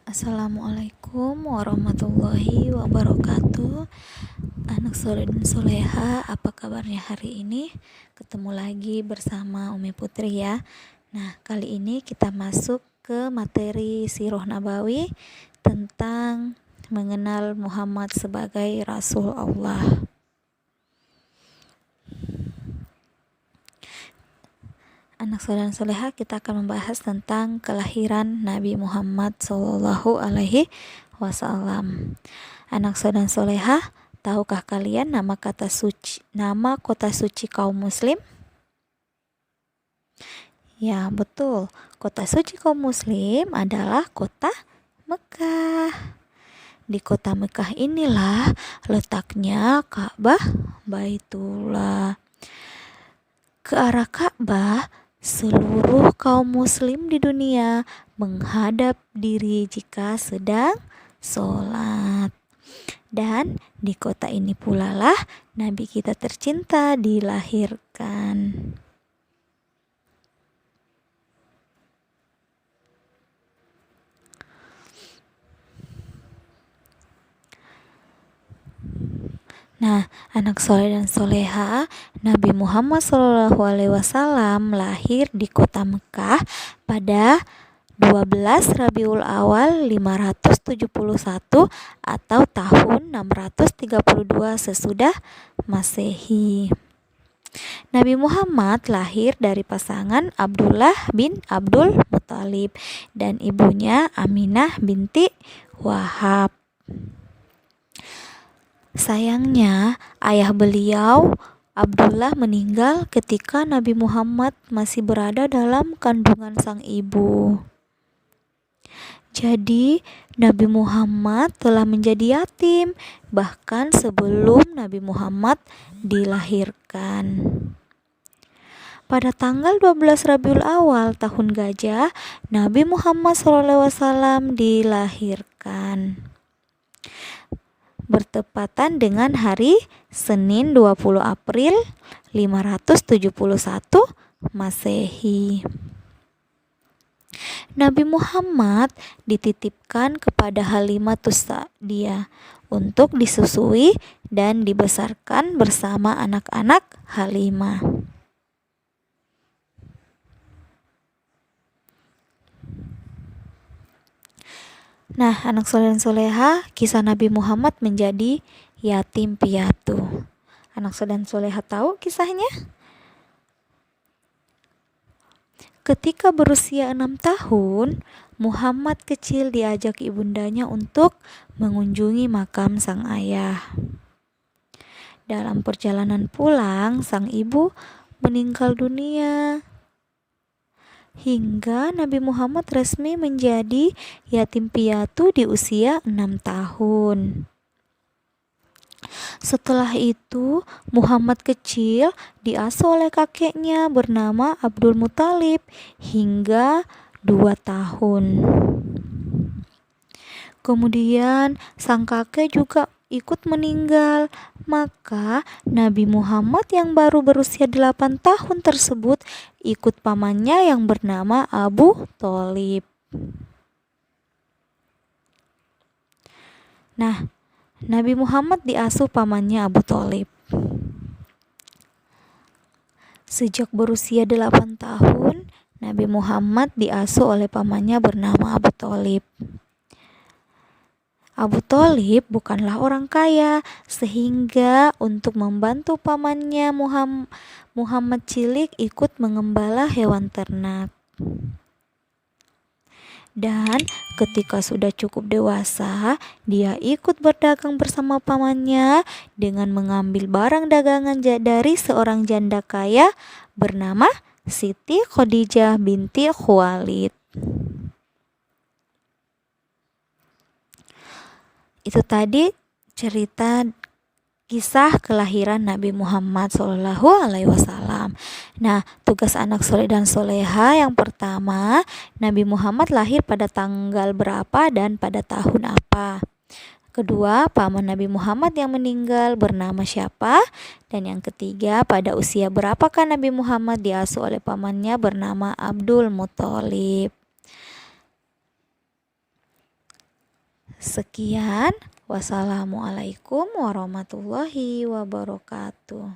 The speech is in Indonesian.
Assalamualaikum warahmatullahi wabarakatuh. Anak soleh dan soleha, apa kabarnya hari ini? Ketemu lagi bersama Umi Putri ya. Nah, kali ini kita masuk ke materi Sirah Nabawi tentang mengenal Muhammad sebagai Rasul Allah. Anak soleh dan soleha, kita akan membahas tentang kelahiran Nabi Muhammad Sallallahu Alaihi Wasallam. Anak soleh dan soleha, tahukah kalian nama kota suci kaum muslim? Ya, betul. Kota suci kaum muslim adalah kota Mekah. Di kota Mekah inilah letaknya Ka'bah Baitullah. Ke arah Ka'bah, seluruh kaum muslim di dunia menghadap diri jika sedang sholat. Dan di kota ini pula lah Nabi kita tercinta dilahirkan. Nah, anak soleh dan soleha, Nabi Muhammad SAW lahir di kota Mekah pada 12 Rabiul Awal 571 atau tahun 632 sesudah Masehi. Nabi Muhammad lahir dari pasangan Abdullah bin Abdul Muthalib dan ibunya Aminah binti Wahab. Sayangnya, ayah beliau Abdullah meninggal ketika Nabi Muhammad masih berada dalam kandungan sang ibu. Jadi, Nabi Muhammad telah menjadi yatim bahkan sebelum Nabi Muhammad dilahirkan. Pada tanggal 12 Rabiul Awal tahun Gajah, Nabi Muhammad SAW dilahirkan. Bertepatan dengan hari Senin 20 April 571 Masehi. Nabi Muhammad dititipkan kepada Halimatus Sa'diyah untuk disusui dan dibesarkan bersama anak-anak Halimah. Nah, anak soleh dan soleha, kisah Nabi Muhammad menjadi yatim piatu. Anak soleh dan soleha tahu kisahnya? Ketika berusia 6 tahun, Muhammad kecil diajak ibundanya untuk mengunjungi makam sang ayah. Dalam perjalanan pulang, sang ibu meninggal dunia. Hingga Nabi Muhammad resmi menjadi yatim piatu di usia 6 tahun. Setelah itu, Muhammad kecil diasuh oleh kakeknya bernama Abdul Muthalib hingga 2 tahun. Kemudian sang kakek juga ikut meninggal, maka Nabi Muhammad yang baru berusia 8 tahun tersebut ikut pamannya yang bernama Abu Thalib. Nah, Nabi Muhammad diasuh pamannya Abu Thalib. Sejak berusia 8 tahun, Nabi Muhammad diasuh oleh pamannya bernama Abu Thalib. Abu Thalib bukanlah orang kaya, sehingga untuk membantu pamannya Muhammad cilik ikut mengembala hewan ternak. Dan ketika sudah cukup dewasa, dia ikut berdagang bersama pamannya dengan mengambil barang dagangan dari seorang janda kaya bernama Siti Khadijah binti Khuwailid. Itu tadi cerita kisah kelahiran Nabi Muhammad SAW. Nah, tugas anak soleh dan soleha yang pertama, Nabi Muhammad lahir pada tanggal berapa dan pada tahun apa. Kedua, paman Nabi Muhammad yang meninggal bernama siapa. Dan yang ketiga, pada usia berapakah Nabi Muhammad diasuh oleh pamannya bernama Abdul Muthalib. Sekian, wassalamualaikum warahmatullahi wabarakatuh.